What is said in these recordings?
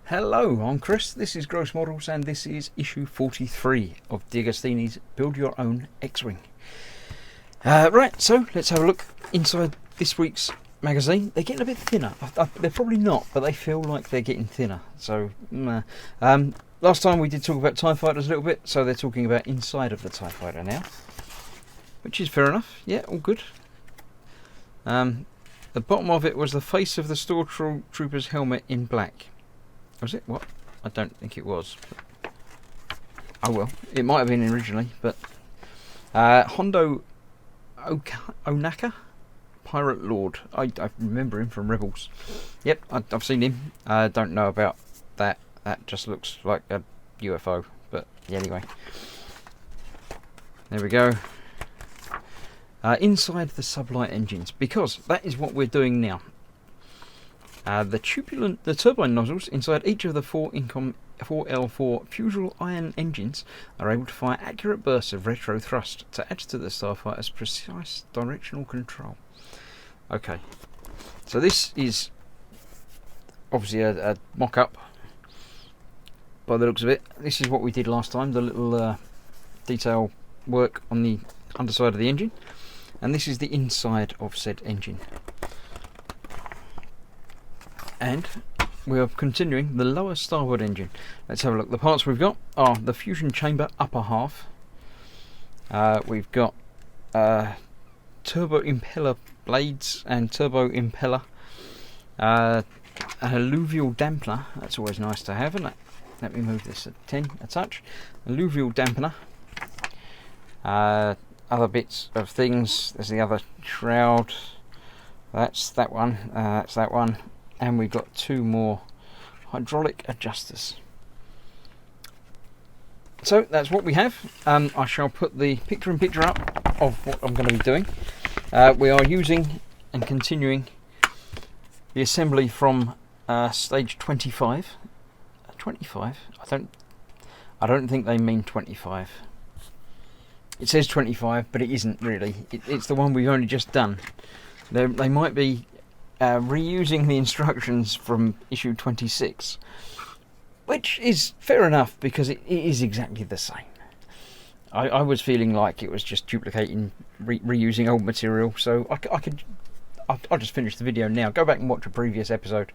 Hello, I'm Chris, this is Gross Models and this is issue 43 of DeAgostini's Build Your Own X-Wing. Right, so let's have a look inside this week's magazine. They're getting a bit thinner. They're probably not, but they feel like they're getting thinner. So, last time we did talk about TIE Fighters a little bit, so they're talking about inside of the TIE Fighter now. Which is fair enough, yeah, all good. The bottom of it was the face of the Stormtrooper's helmet in black. Was it? What? I don't think it was. Oh well, it might have been originally, but Hondo Onaka, Pirate Lord. I remember him from Rebels. Yep, I've seen him. I don't know about that. That just looks like a UFO. But anyway, there we go. Inside the sublight engines, because that is what we're doing now. The turbine nozzles inside each of the 4L4 Fusional ion engines are able to fire accurate bursts of retro thrust to add to the Starfighter's precise directional control. Okay, so this is obviously a mock-up by the looks of it. This is what we did last time, the little detail work on the underside of the engine, and this is the inside of said engine. And we are continuing the lower starboard engine. Let's have a look. The parts we've got are the fusion chamber upper half. We've got turbo impeller blades and turbo impeller. An alluvial dampener. That's always nice to have, isn't it? Let me move this a touch. Alluvial dampener. Other bits of things. There's the other shroud. That's that one. That's that one. And we've got two more hydraulic adjusters. So that's what we have. I shall put the picture-in-picture up of what I'm going to be doing. We are using and continuing the assembly from stage 25. 25? I don't think they mean 25. It says 25, but it isn't really. It's the one we've only just done. They might be reusing the instructions from issue 26, which is fair enough because it is exactly the same. I was feeling like it was just duplicating, reusing old material, so I'll just finish the video now, go back and watch a previous episode,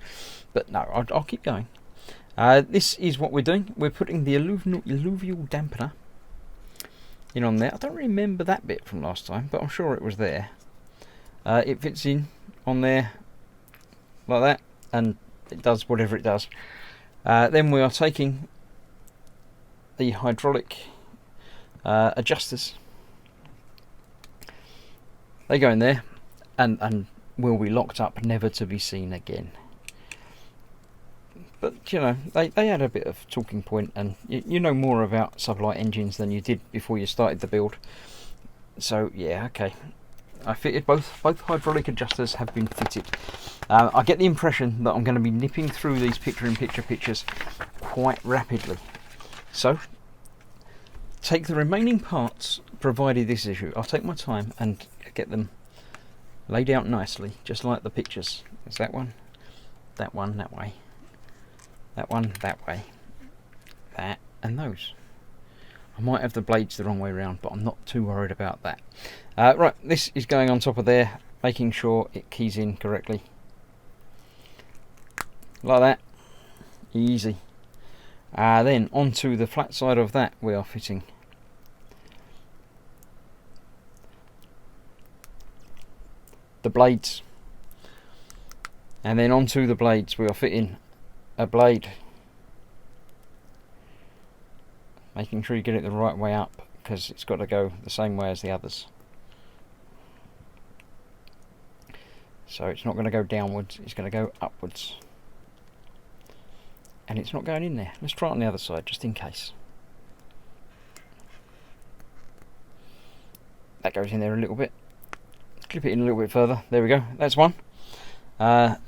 but no, I'll keep going. This is what we're doing. We're putting the alluvial dampener in on there. I don't remember that bit from last time, but I'm sure it was there. It fits in on there like that, and it does whatever it does. Then we are taking the hydraulic adjusters. They go in there and will be locked up, never to be seen again. But you know, they had a bit of talking point, and you know more about sublight engines than you did before you started the build. So yeah, okay. I fitted both hydraulic adjusters have been fitted. I get the impression that I'm going to be nipping through these picture-in-picture pictures quite rapidly. So, take the remaining parts provided this issue. I'll take my time and get them laid out nicely, just like the pictures. There's that one that way, that one that way, that and those. I might have the blades the wrong way around, but I'm not too worried about that. Right, this is going on top of there, making sure it keys in correctly. Like that. Easy. Then onto the flat side of that we are fitting the blades. And then onto the blades we are fitting a blade. Making sure you get it the right way up, because it's got to go the same way as the others. So it's not going to go downwards, it's going to go upwards. And it's not going in there. Let's try it on the other side, just in case. That goes in there a little bit. Clip it in a little bit further. There we go, that's one.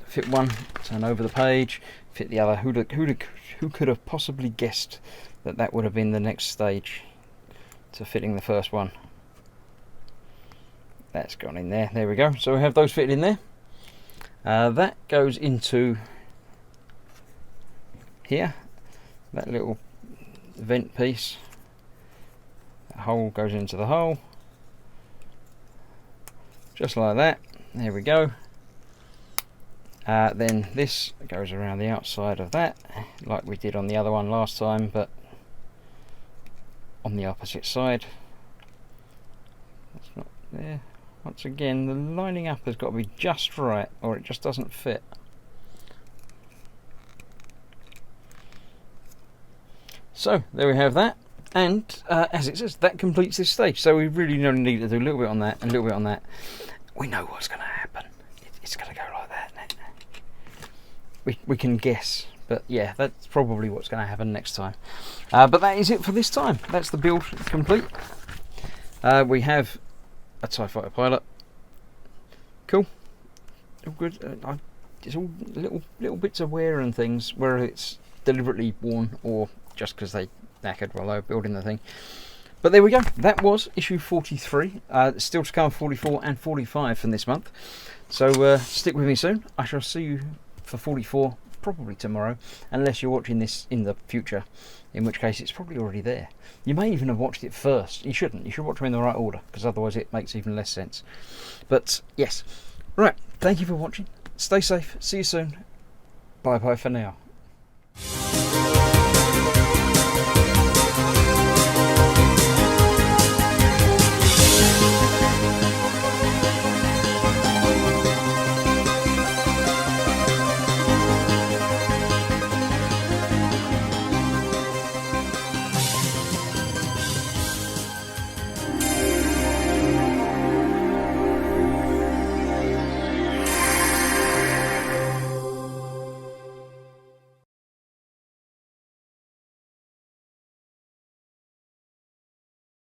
Fit one, turn over the page, fit the other. Who could have possibly guessed that would have been the next stage to fitting the first one? That's gone in there. There we go. So we have those fitted in there. That goes into here, that little vent piece, that hole goes into the hole, just like that. There we go. Then this goes around the outside of that, like we did on the other one last time, but on the opposite side. That's not there. Once again, the lining up has got to be just right, or it just doesn't fit. So there we have that, and as it says, that completes this stage. So we really only need to do a little bit on that and a little bit on that. We know what's going to happen. It's going to go like that. Isn't it? We can guess, but yeah, that's probably what's going to happen next time. But that is it for this time. That's the build complete. We have a TIE Fighter pilot. Cool. All good. It's all little bits of wear and things, whether it's deliberately worn or just because they knackered while they were building the thing. But there we go. That was issue 43. Still to come 44 and 45 from this month. So stick with me soon. I shall see you for 44 probably tomorrow, unless you're watching this in the future, in which case it's probably already there. You may even have watched it first. You shouldn't. You should watch them in the right order, because otherwise it makes even less sense. But yes. Right. Thank you for watching. Stay safe. See you soon. Bye bye for now.